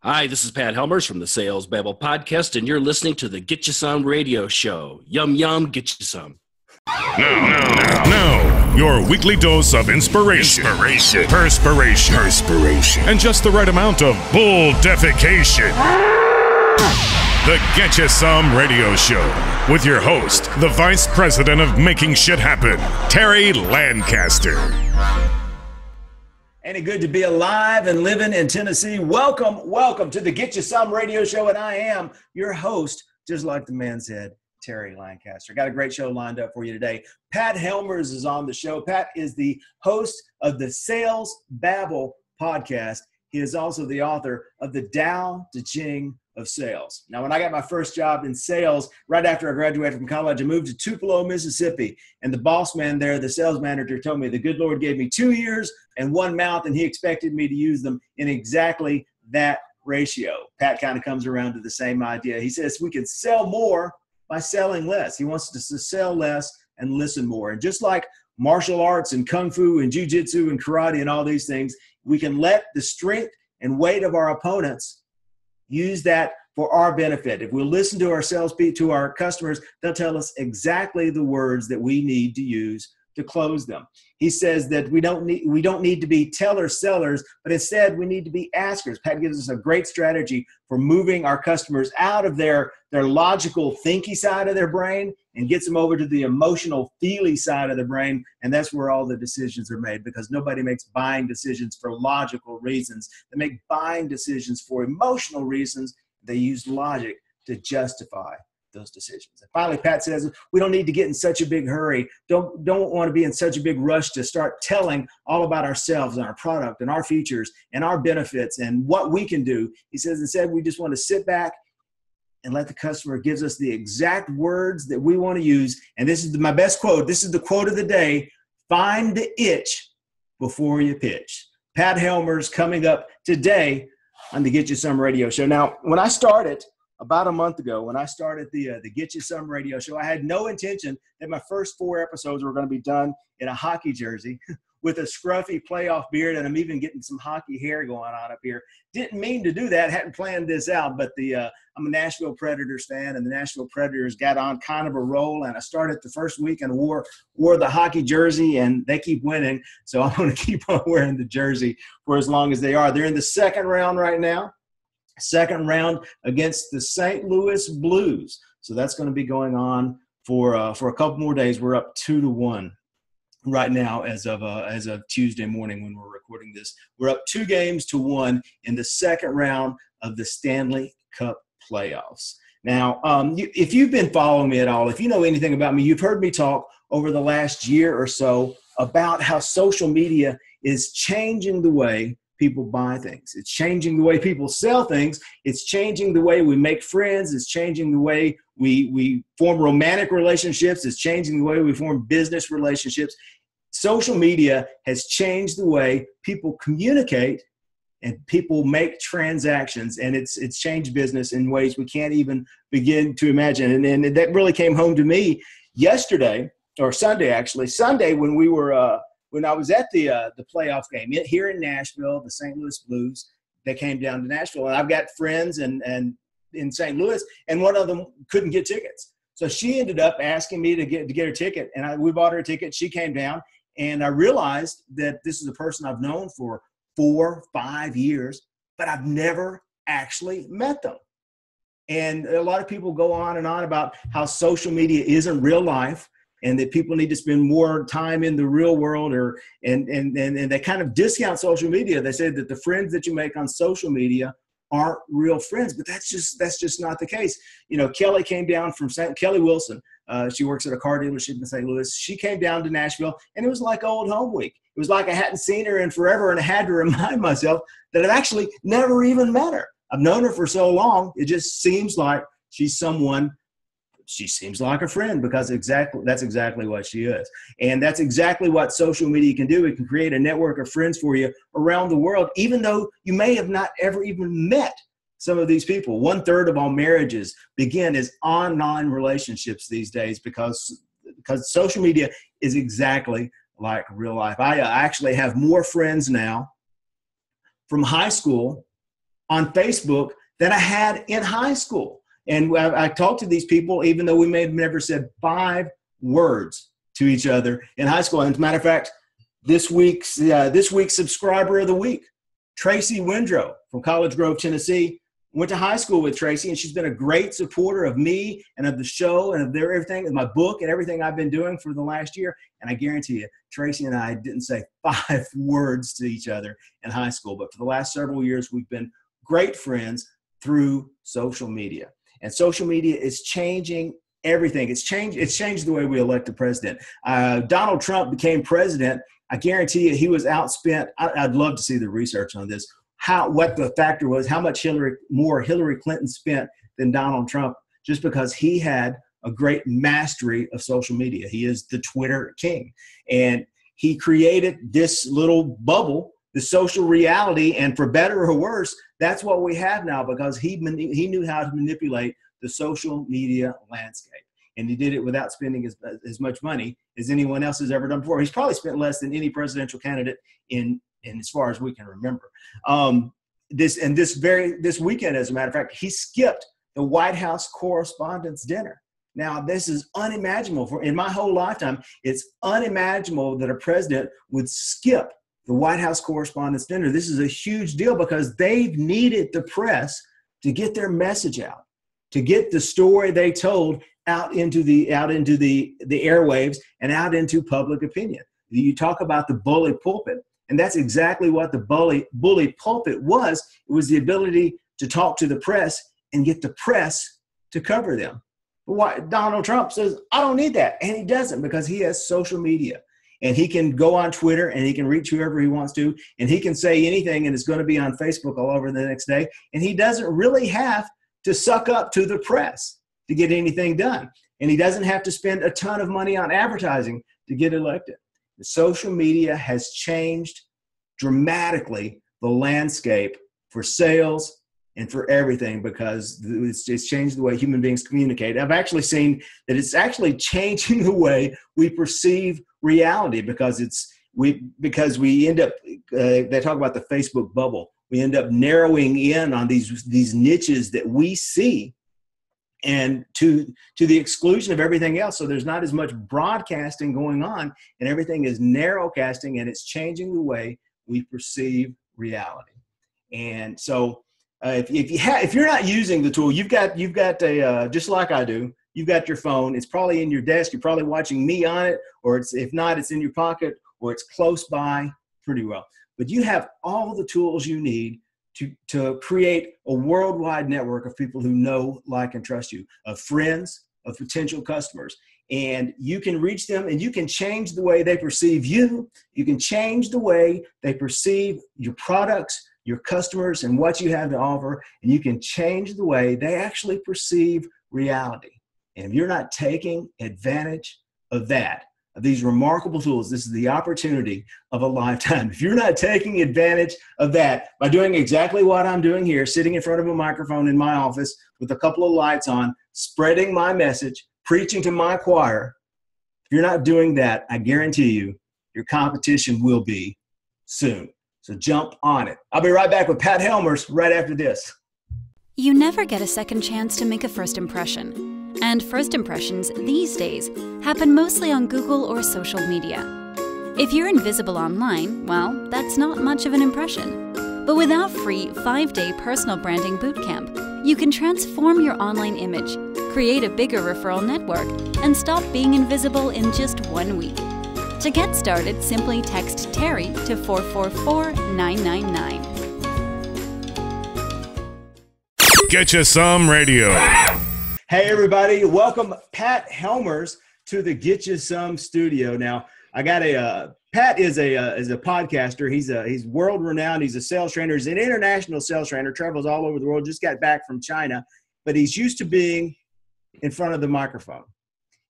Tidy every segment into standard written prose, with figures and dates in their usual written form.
Hi, this is Pat Helmers from the Sales Babble podcast, and you're listening to the Get You Some radio show. Yum, yum, get you some. Now, your weekly dose of inspiration, perspiration, and just the right amount of bull defecation. The Get You Some radio show with your host, the Vice President of Making Shit Happen, Terry Lancaster. Ain't it good to be alive and living in Tennessee? Welcome to the Get You Some radio show, and I am your host, just like the man said, Terry Lancaster. Got a great show lined up for you today. Pat Helmers is on the show. Pat is the host of the Sales Babble podcast. He is also the author of the Tao Te Ching of Sales. Now, when I got my first job in sales, right after I graduated from college, I moved to Tupelo, Mississippi. And the boss man there, the sales manager, told me the good Lord gave me 2 ears and 1 mouth, and he expected me to use them in exactly that ratio. Pat kind of comes around to the same idea. He says we can sell more by selling less. He wants us to sell less and listen more. And just like martial arts and kung fu and jiu-jitsu and karate and all these things, we can let the strength and weight of our opponents use that for our benefit. If we listen to our salespeople, to our customers, they'll tell us exactly the words that we need to use to close them. He says that we don't need to be sellers, but instead we need to be askers. Pat gives us a great strategy for moving our customers out of their logical, thinky side of their brain and gets them over to the emotional, feely side of the brain. And that's where all the decisions are made, because nobody makes buying decisions for logical reasons. They make buying decisions for emotional reasons. They use logic to justify those decisions. And finally, Pat says we don't need to get in such a big hurry. Don't want to be in such a big rush to start telling all about ourselves and our product and our features and our benefits and what we can do. He says instead we just want to sit back and let the customer gives us the exact words that we want to use. And this is my best quote. This is the quote of the day: find the itch before you pitch. Pat Helmers coming up today on the Get You Some radio show. Now, when I started about a month ago, when I started the Get You Some radio show, I had no intention that my first 4 episodes were going to be done in a hockey jersey with a scruffy playoff beard, and I'm even getting some hockey hair going on up here. Didn't mean to do that, hadn't planned this out, but I'm a Nashville Predators fan, and the Nashville Predators got on kind of a roll, and I started the first week and wore the hockey jersey, and they keep winning, so I'm going to keep on wearing the jersey for as long as they are. They're in the second round right now. Second round against the St. Louis Blues. So that's going to be going on for a couple more days. We're up 2-1 right now as of Tuesday morning when we're recording this. We're up 2-1 in the second round of the Stanley Cup playoffs. Now, if you've been following me at all, if you know anything about me, you've heard me talk over the last year or so about how social media is changing the way people buy things. It's changing the way people sell things. It's changing the way we make friends. It's changing the way we form romantic relationships. It's changing the way we form business relationships. Social media has changed the way people communicate and people make transactions, and it's changed business in ways we can't even begin to imagine. And that really came home to me yesterday, or Sunday actually. Sunday when I was at the playoff game here in Nashville, the St. Louis Blues, they came down to Nashville. And I've got friends and in St. Louis, and one of them couldn't get tickets. So she ended up asking me to get her ticket, and we bought her a ticket. She came down, and I realized that this is a person I've known for 4-5 years, but I've never actually met them. And a lot of people go on and on about how social media isn't real life, and that people need to spend more time in the real world, and they kind of discount social media. They say that the friends that you make on social media aren't real friends, but that's just not the case. You know, Kelly came down from Kelly Wilson. She works at a car dealership in St. Louis. She came down to Nashville, and it was like old home week. It was like I hadn't seen her in forever, and I had to remind myself that I've actually never even met her. I've known her for so long. It just seems like she's someone. She seems like a friend, because that's exactly what she is. And that's exactly what social media can do. It can create a network of friends for you around the world, even though you may have not ever even met some of these people. 1/3 of all marriages begin as online relationships these days because social media is exactly like real life. I actually have more friends now from high school on Facebook that I had in high school. And I talked to these people, even though we may have never said 5 words to each other in high school. And as a matter of fact, this week's subscriber of the week, Tracy Windrow from College Grove, Tennessee, went to high school with Tracy, and she's been a great supporter of me and of the show and of everything, and my book and everything I've been doing for the last year. And I guarantee you, Tracy and I didn't say 5 words to each other in high school, but for the last several years, we've been great friends through social media. And social media is changing everything. It's changed the way we elect a president. Donald Trump became president. I guarantee you he was outspent. I'd love to see the research on this. What the factor was, how much more Hillary Clinton spent than Donald Trump, just because he had a great mastery of social media. He is the Twitter king. And he created this little bubble, the social reality, and for better or worse, that's what we have now, because he knew how to manipulate the social media landscape. And he did it without spending as much money as anyone else has ever done before. He's probably spent less than any presidential candidate in as far as we can remember. This weekend, as a matter of fact, he skipped the White House Correspondents' Dinner. Now, this is unimaginable. In my whole lifetime, it's unimaginable that a president would skip the White House Correspondents' Dinner. This is a huge deal because they've needed the press to get their message out, to get the story they told out into the airwaves and out into public opinion. You talk about the bully pulpit. And that's exactly what the bully pulpit was. It was the ability to talk to the press and get the press to cover them. But why Donald Trump says, I don't need that. And he doesn't, because he has social media. And he can go on Twitter and he can reach whoever he wants to. And he can say anything, and it's going to be on Facebook all over the next day. And he doesn't really have to suck up to the press to get anything done. And he doesn't have to spend a ton of money on advertising to get elected. The social media has changed dramatically the landscape for sales and for everything, because it's changed the way human beings communicate. I've actually seen that it's actually changing the way we perceive reality, because we end up, they talk about the Facebook bubble. We end up narrowing in on these niches that we see, and to the exclusion of everything else. So there's not as much broadcasting going on, and everything is narrowcasting, and it's changing the way we perceive reality. And so if you're not using the tool, you've got a just like I do, you've got your phone. It's probably in your desk. You're probably watching me on it, or if not, it's in your pocket, or it's close by pretty well. But you have all the tools you need to create a worldwide network of people who know, like, and trust you, of friends, of potential customers. And you can reach them, and you can change the way they perceive you. You can change the way they perceive your products, your customers, and what you have to offer. And you can change the way they actually perceive reality. And if you're not taking advantage of that, of these remarkable tools, this is the opportunity of a lifetime. If you're not taking advantage of that by doing exactly what I'm doing here, sitting in front of a microphone in my office with a couple of lights on, spreading my message, preaching to my choir, if you're not doing that, I guarantee you, your competition will be soon. So jump on it. I'll be right back with Pat Helmers right after this. You never get a second chance to make a first impression. And first impressions these days happen mostly on Google or social media. If you're invisible online, well, that's not much of an impression. But with our free 5-day personal branding bootcamp, you can transform your online image, create a bigger referral network, and stop being invisible in just 1 week. To get started, simply text Terry to 444-999. Get you some radio. Hey everybody, welcome Pat Helmers to the Get You Some studio. Now, I got Pat is a podcaster. He's world renowned. He's a sales trainer. He's an international sales trainer. Travels all over the world. Just got back from China, but he's used to being in front of the microphone.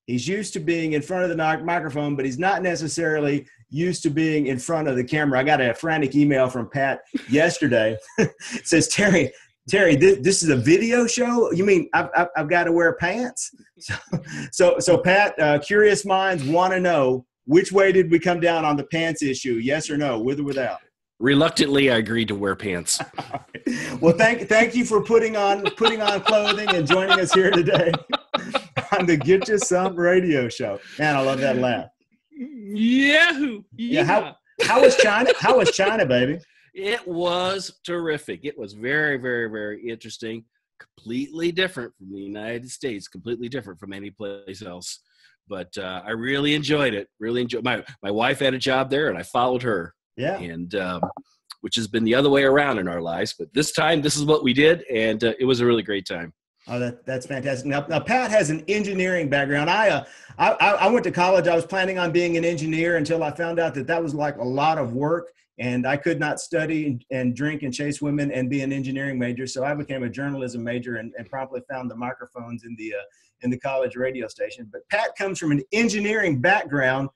He's used to being in front of the microphone, but he's not necessarily used to being in front of the camera. I got a frantic email from Pat yesterday. It says, Terry, this is a video show? You mean I've got to wear pants? So Pat, curious minds want to know, which way did we come down on the pants issue? Yes or no, with or without? Reluctantly, I agreed to wear pants. Well, thank you for putting on clothing and joining us here today on the Get You Some radio show. Man, I love that laugh. Yahoo! Yeah. How was China? How was China, baby? It was terrific. It was very, very, very interesting. Completely different from the United States. Completely different from any place else. But I really enjoyed it. Really enjoyed. My wife had a job there, and I followed her. Yeah. And which has been the other way around in our lives. But this time, this is what we did, and it was a really great time. Oh, that's fantastic. Now, Pat has an engineering background. I went to college. I was planning on being an engineer until I found out that was like a lot of work, and I could not study and drink and chase women and be an engineering major. So I became a journalism major and promptly found the microphones in the college radio station. But Pat comes from an engineering background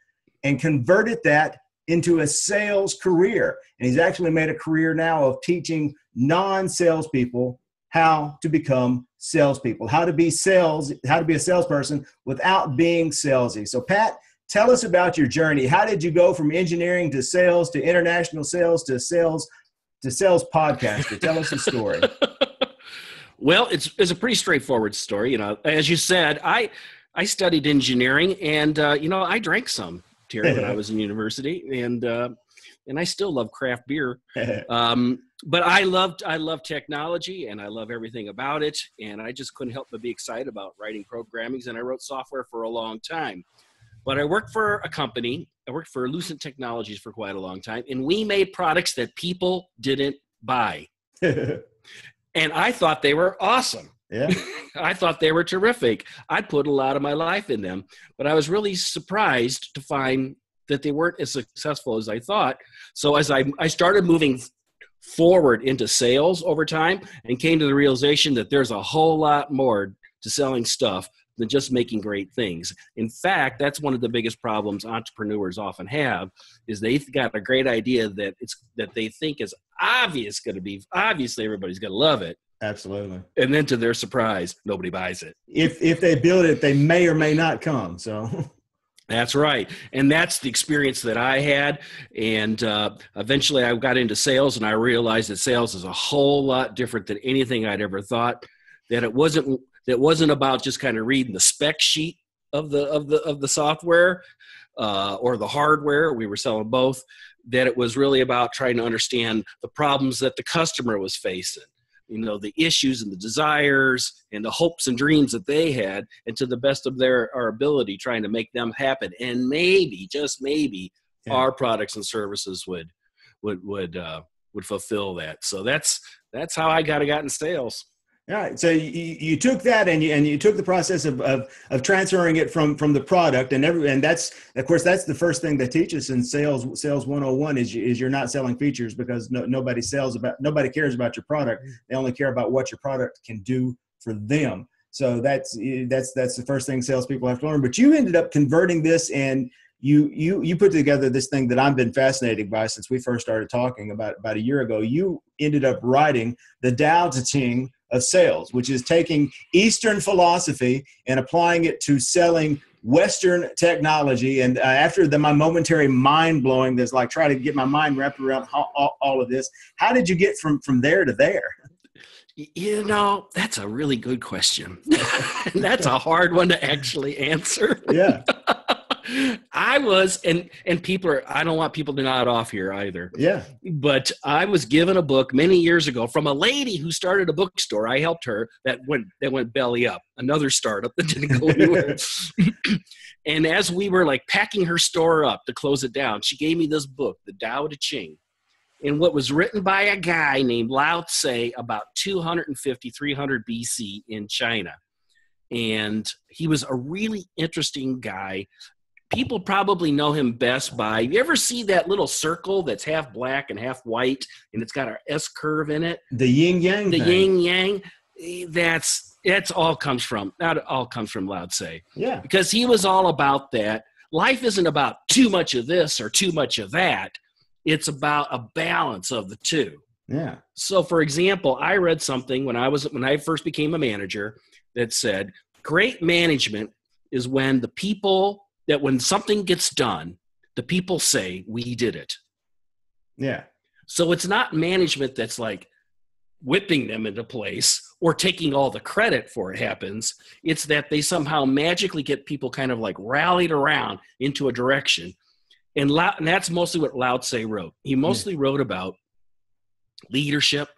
and converted that into a sales career. And he's actually made a career now of teaching non-salespeople how to become salespeople, how to be a salesperson without being salesy. So Pat, tell us about your journey. How did you go from engineering to sales to international sales to sales podcaster? Tell us the story. Well, it's a pretty straightforward story. You know, as you said, I studied engineering, and I drank some, Terry, when I was in university, and I still love craft beer. But I love technology, and I love everything about it, and I just couldn't help but be excited about writing programmings, and I wrote software for a long time. But I worked for a company. I worked for Lucent Technologies for quite a long time, and we made products that people didn't buy. And I thought they were awesome. Yeah. I thought they were terrific. I put a lot of my life in them, but I was really surprised to find that they weren't as successful as I thought. So as I started moving forward into sales over time and came to the realization that there's a whole lot more to selling stuff than just making great things. In fact, that's one of the biggest problems entrepreneurs often have, is they've got a great idea that they think is obviously everybody's going to love it. Absolutely. And then to their surprise, nobody buys it. If they build it, they may or may not come. So that's right. And that's the experience that I had. And eventually I got into sales, and I realized that sales is a whole lot different than anything I'd ever thought. That it wasn't about just kind of reading the spec sheet of the software or the hardware. We were selling both. That it was really about trying to understand the problems that the customer was facing, the issues and the desires and the hopes and dreams that they had, and to the best of our ability, trying to make them happen. And maybe, just maybe, our products and services would fulfill that. So that's how I got in sales. All right. So you took that and you took the process of transferring it from the product and that's, of course, that's the first thing they teach us in sales 101 is you're not selling features, because nobody cares about your product. They only care about what your product can do for them. So that's the first thing salespeople have to learn. But you ended up converting this, and you put together this thing that I've been fascinated by since we first started talking about a year ago. You ended up writing the Tao Te Ching of sales, which is taking Eastern philosophy and applying it to selling Western technology. And after my momentary mind blowing, that's like trying to get my mind wrapped around all of this. How did you get from there to there? That's a really good question. That's a hard one to actually answer. Yeah. I was, and people I don't want people to nod off here either. Yeah. But I was given a book many years ago from a lady who started a bookstore. I helped her that went belly up, another startup that didn't go anywhere. And as we were like packing her store up to close it down, she gave me this book, the Tao Te Ching. And what was written by a guy named Lao Tse about 250, 300 BC in China. And he was a really interesting guy. People probably know him best by, you ever see that little circle that's half black and half white, and it's got an S curve in it? The yin yang. The yin yang. That's all comes from Lao Tse. Yeah. Because he was all about that. Life isn't about too much of this or too much of that. It's about a balance of the two. Yeah. So, for example, I read something when I first became a manager that said, great management is when when something gets done, the people say, we did it. Yeah. So it's not management that's like whipping them into place or taking all the credit for it happens. It's that they somehow magically get people kind of like rallied around into a direction. And that's mostly what Lao Tse wrote. He mostly wrote about leadership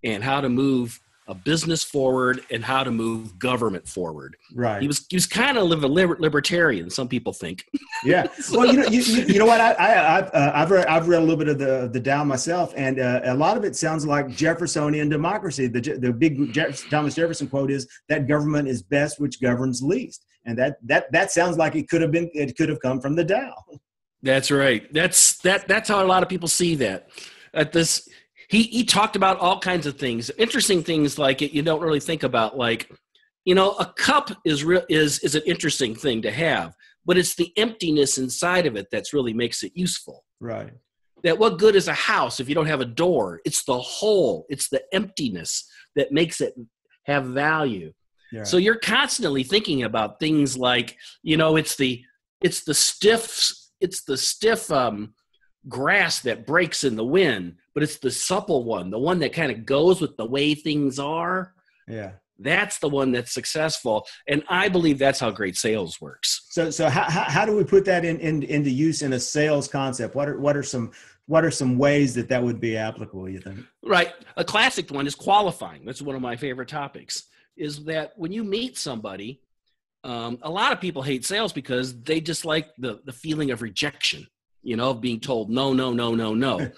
and how to move a business forward and how to move government forward. Right. He was kind of a libertarian, some people think. Yeah. Well, you know what? I've read a little bit of the Tao myself, and a lot of it sounds like Jeffersonian democracy. The big Thomas Jefferson quote is that government is best which governs least, and that sounds like it could have come from the Tao. That's right. That's how a lot of people see that. He talked about all kinds of things, interesting things like it you don't really think about, like, a cup is an interesting thing to have, but it's the emptiness inside of it that's really makes it useful. Right. That what good is a house if you don't have a door? It's the hole, it's the emptiness that makes it have value. Yeah. So you're constantly thinking about things like, it's the stiff grass that breaks in the wind, but it's the supple one, the one that kind of goes with the way things are. Yeah. That's the one that's successful. And I believe that's how great sales works. So how do we put that into use in a sales concept? What are some ways that would be applicable, you think? Right. A classic one is qualifying. That's one of my favorite topics, is that when you meet somebody, a lot of people hate sales because they just like the feeling of rejection. Of being told no.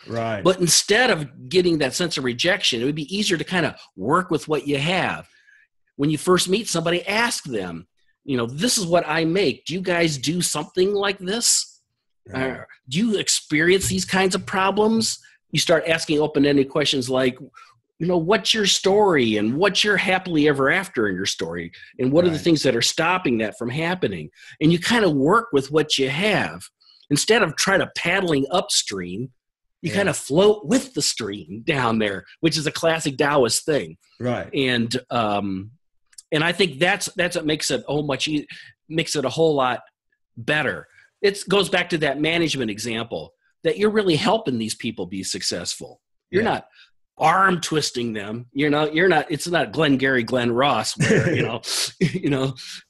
Right. But instead of getting that sense of rejection, it would be easier to kind of work with what you have. When you first meet somebody, ask them, this is what I make. Do you guys do something like this? Right. Do you experience these kinds of problems? You start asking open-ended questions like, what's your story and what's your happily ever after in your story? And what are the things that are stopping that from happening? And you kind of work with what you have. Instead of trying to paddling upstream, you kind of float with the stream down there, which is a classic Taoist thing. Right. And I think that's what makes it a whole lot better. It goes back to that management example that you're really helping these people be successful. You're not arm twisting them. You're not, it's not Glenn Ross where,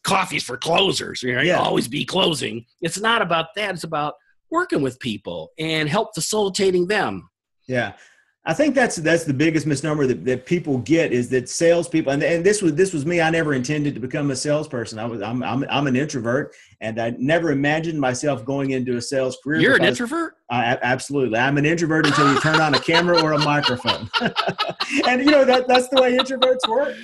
coffee's for closers, you always be closing. It's not about that. It's about working with people and help facilitating them. Yeah. I think that's the biggest misnomer that people get, is that salespeople, and this was me. I never intended to become a salesperson. I'm an introvert, and I never imagined myself going into a sales career. You're an introvert? Absolutely. I'm an introvert until you turn on a camera or a microphone. And that's the way introverts work.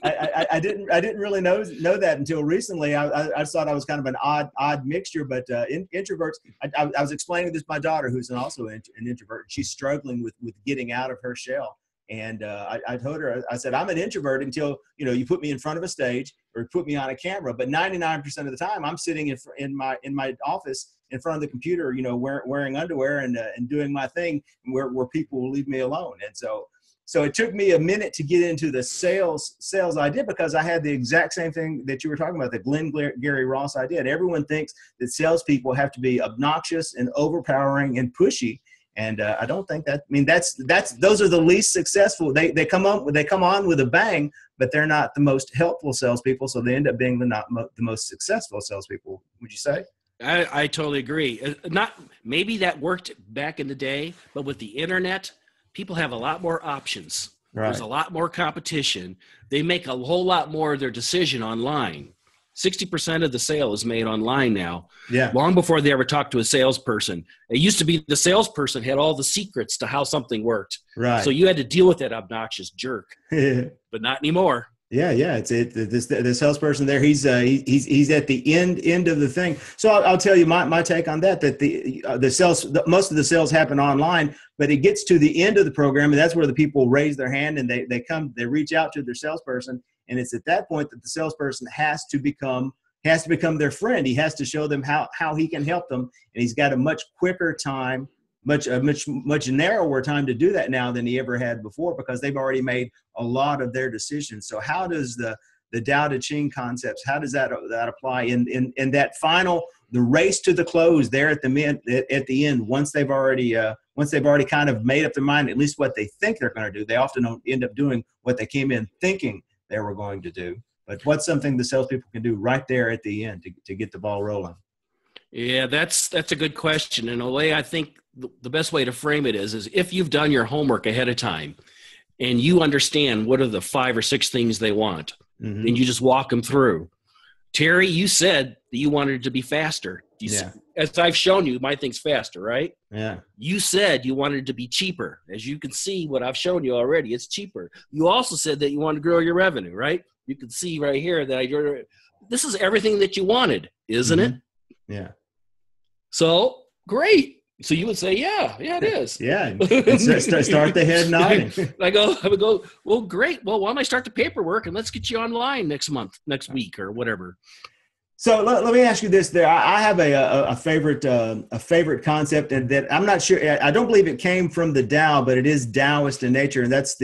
I didn't really know that until recently. I thought I was kind of an odd mixture, but introverts. I was explaining this to my daughter, who's also an introvert. She's struggling with getting out of her shell, and I told her, I said, I'm an introvert until you put me in front of a stage or put me on a camera. But 99% of the time, I'm sitting in my office in front of the computer, wearing underwear and doing my thing, where people will leave me alone. And so it took me a minute to get into the sales idea, because I had the exact same thing that you were talking about, the Glenn Ross idea. Everyone thinks that salespeople have to be obnoxious and overpowering and pushy. And I don't think that. I mean, those are the least successful. They come on with a bang, but they're not the most helpful salespeople. So they end up being the most successful salespeople. Would you say? I totally agree. Maybe that worked back in the day, but with the internet, people have a lot more options. Right. There's a lot more competition. They make a whole lot more of their decision online. 60% of the sale is made online now. Yeah. Long before they ever talked to a salesperson. It used to be the salesperson had all the secrets to how something worked. Right. So you had to deal with that obnoxious jerk, but not anymore. Yeah. The salesperson there, he's at the end of the thing. So I'll tell you my take on that. That the sales, most of the sales happen online, but it gets to the end of the program, and that's where the people raise their hand and they reach out to their salesperson, and it's at that point that the salesperson has to become their friend. He has to show them how he can help them, and he's got a much quicker time. Much narrower time to do that now than he ever had before, because they've already made a lot of their decisions. So how does the Tao Te Ching concepts, how does that apply in that final, the race to the close there at the end, once they've already once they've already kind of made up their mind, at least what they think they're going to do, they often don't end up doing what they came in thinking they were going to do. But what's something the salespeople can do right there at the end to get the ball rolling? Yeah, that's a good question. And the way I think the best way to frame it is if you've done your homework ahead of time and you understand what are the 5 or 6 things they want, Mm-hmm. then you just walk them through. Terry, you said that you wanted it to be faster. As I've shown you, my thing's faster, right? Yeah. You said you wanted it to be cheaper. As you can see, what I've shown you already, it's cheaper. You also said that you wanted to grow your revenue, right? You can see right here that this is everything that you wanted, isn't Mm-hmm. it? Yeah. So, great. So you would say, yeah, it is. Yeah. And start the head nodding. I would go, well, great. Well, why don't I start the paperwork and let's get you online next week or whatever. So let me ask you this. There, I have a favorite concept, and that I'm not sure. I don't believe it came from the Tao, but it is Taoist in nature, and that's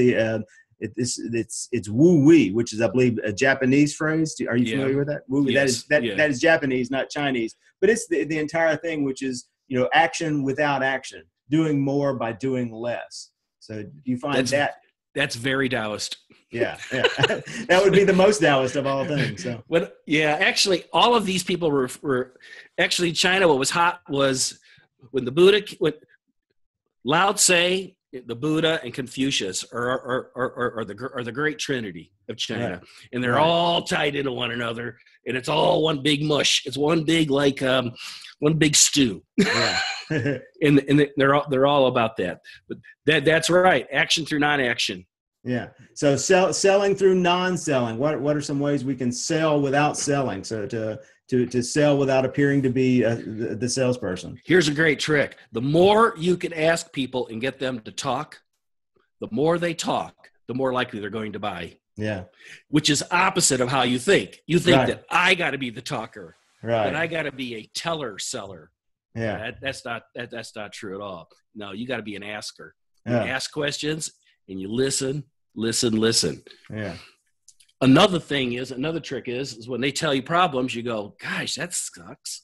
it's Wu Wei, which is, I believe, a Japanese phrase. Are you familiar with that? Wu Wei. Yes. That is Japanese, not Chinese. But it's the entire thing, which is action without action, doing more by doing less. So do you find that's very Taoist? Yeah. That would be the most Taoist of all things. So. Actually, all of these people were actually China. What was hot was when Lao Tse, the Buddha, and Confucius are the great trinity of China, right. And they're all tied into one another, and it's all one big mush. It's one big one big stew. Yeah. and they're all about that. But that's right. Action through non-action. Yeah. So selling through non-selling. What are some ways we can sell without selling? So to sell without appearing to be the salesperson. Here's a great trick. The more you can ask people and get them to talk, the more they talk, the more likely they're going to buy. Yeah. Which is opposite of how you think. You think right. that I got to be the talker. Right. That I got to be a teller seller. Yeah. That's not true at all. No, you got to be an asker. You Yeah. ask questions and you listen. Yeah. Another trick is when they tell you problems, you go, gosh, that sucks.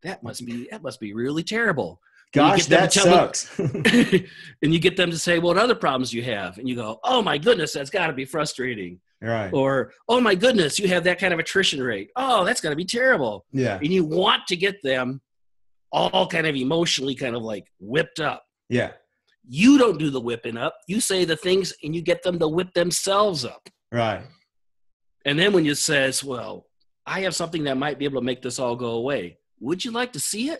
That must be really terrible. Gosh, that sucks. And you get them to say, what other problems you have? And you go, oh my goodness, that's got to be frustrating. Right. Or, oh my goodness, you have that kind of attrition rate. Oh, that's got to be terrible. Yeah. And you want to get them all kind of emotionally kind of like whipped up. Yeah. You don't do the whipping up. You say the things and you get them to whip themselves up. Right. And then when you says, well, I have something that might be able to make this all go away. Would you like to see it?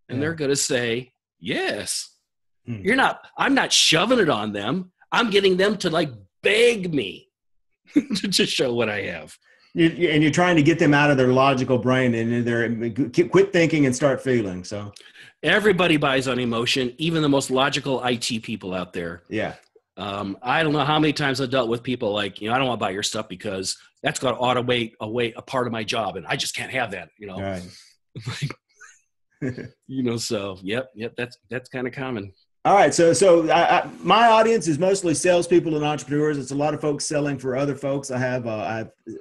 And they're going to say, yes. I'm not shoving it on them. I'm getting them to like beg me to show what I have. And you're trying to get them out of their logical brain and they're quit thinking and start feeling. So everybody buys on emotion, even the most logical IT people out there. Yeah. I don't know how many times I've dealt with people like, I don't want to buy your stuff because that's going to automate away a part of my job. And I just can't have that, Right. So yep. That's kind of common. All right. So my audience is mostly salespeople and entrepreneurs. It's a lot of folks selling for other folks. I have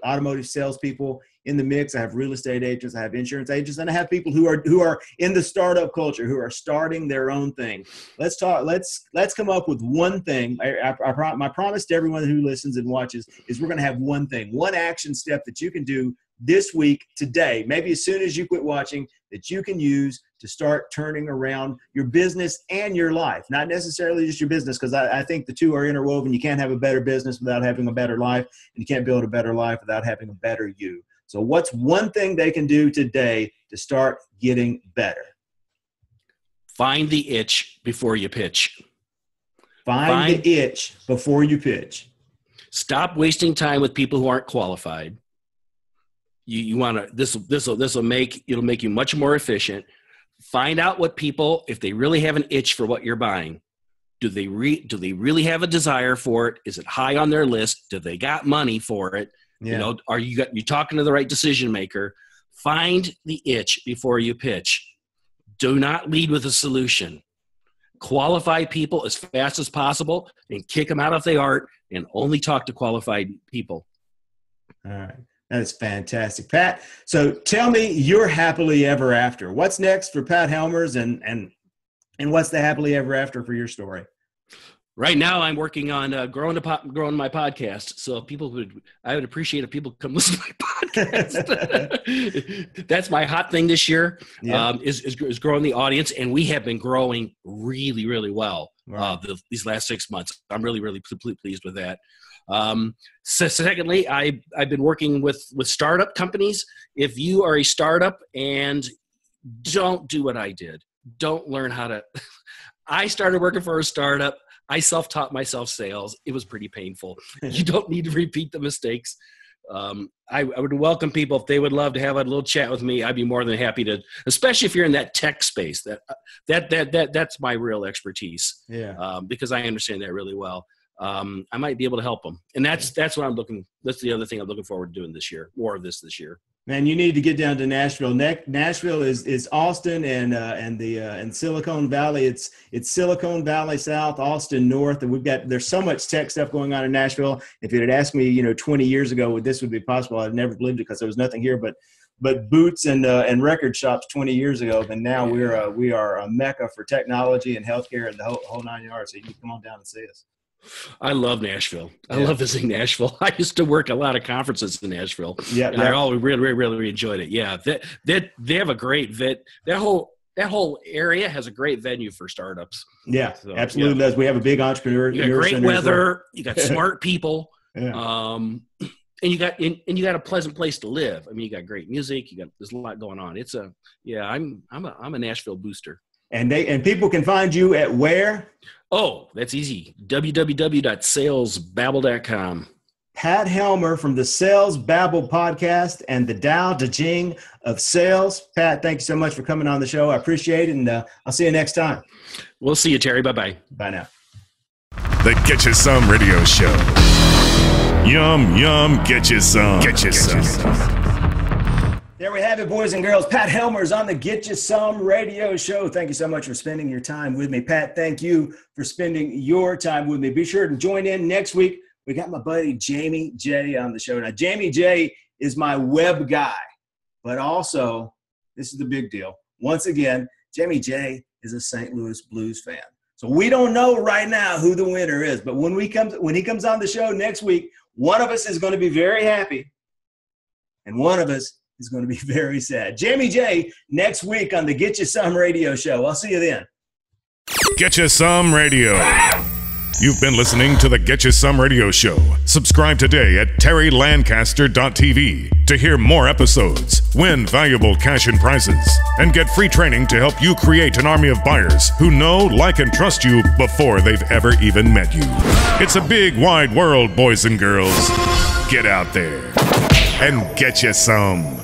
automotive salespeople in the mix. I have real estate agents. I have insurance agents, and I have people who are in the startup culture, who are starting their own thing. Let's talk. Let's come up with one thing. My promise to everyone who listens and watches is we're going to have one thing, one action step that you can do this week, today, maybe as soon as you quit watching, that you can use to start turning around your business and your life. Not necessarily just your business, because I think the two are interwoven. You can't have a better business without having a better life, and you can't build a better life without having a better you. So what's one thing they can do today to start getting better? Find the itch before you pitch. Find the itch before you pitch. Stop wasting time with people who aren't qualified. You want to, it'll make you much more efficient. Find out what people, if they really have an itch for what you're buying, do they really have a desire for it? Is it high on their list? Do they got money for it? Yeah. Are you talking to the right decision maker? Find the itch before you pitch. Do not lead with a solution. Qualify people as fast as possible and kick them out if they aren't, and only talk to qualified people. All right. That is fantastic, Pat. So tell me your happily ever after. What's next for Pat Helmers, and And what's the happily ever after for your story? Right now, I'm working on growing my podcast. So I would appreciate if people come listen to my podcast. That's my hot thing this year. Yeah. Is growing the audience, and we have been growing really, really well. Wow. These last 6 months. I'm really, really pleased with that. So secondly, I've been working with startup companies. If you are a startup and don't do what I did, don't learn how to. I started working for a startup. I self-taught myself sales. It was pretty painful. You don't need to repeat the mistakes. I would welcome people if they would love to have a little chat with me. I'd be more than happy to, especially if you're in that tech space. That's my real expertise. Yeah. Because I understand that really well. I might be able to help them, and that's what I'm looking. That's the other thing I'm looking forward to doing this year. More of this year. Man, you need to get down to Nashville. Nashville is Austin and Silicon Valley. It's Silicon Valley South, Austin North, and there's so much tech stuff going on in Nashville. If you had asked me, 20 years ago, this would be possible, I'd never believed it because there was nothing here but boots and record shops 20 years ago. But now we are a mecca for technology and healthcare and the whole 9 yards. So you can come on down and see us. I love Nashville. I love visiting Nashville. I used to work a lot of conferences in Nashville. Yeah, and I always really enjoyed it. Yeah, they have a great that whole area has a great venue for startups. Yeah, so, absolutely does. We have a big entrepreneur. You got great weather. You got smart people. Yeah. And you got a pleasant place to live. I mean, you got great music. There's a lot going on. I'm a Nashville booster. And people can find you at where? Oh, that's easy. www.salesbabble.com. Pat Helmer from the Sales Babble podcast and the Tao Te Ching of sales. Pat, thank you so much for coming on the show. I appreciate it, and I'll see you next time. We'll see you, Terry. Bye-bye. Bye now. The Get You Some Radio Show. Yum, yum, get you some. Get you some. There we have it, boys and girls. Pat Helmers on the Get You Some Radio Show. Thank you so much for spending your time with me. Pat, thank you for spending your time with me. Be sure to join in next week. We got my buddy Jamie J on the show. Now, Jamie J is my web guy, but also, this is the big deal. Once again, Jamie J is a St. Louis Blues fan. So we don't know right now who the winner is, but when he comes on the show next week, one of us is going to be very happy, and one of us is going to be very sad. Jamie J next week on the Get You Some Radio Show. I'll see you then. Get You Some Radio. You've been listening to the Get You Some Radio Show. Subscribe today at terrylancaster.tv to hear more episodes, win valuable cash and prizes, and get free training to help you create an army of buyers who know, like, and trust you before they've ever even met you. It's a big, wide world, boys and girls. Get out there and get you some.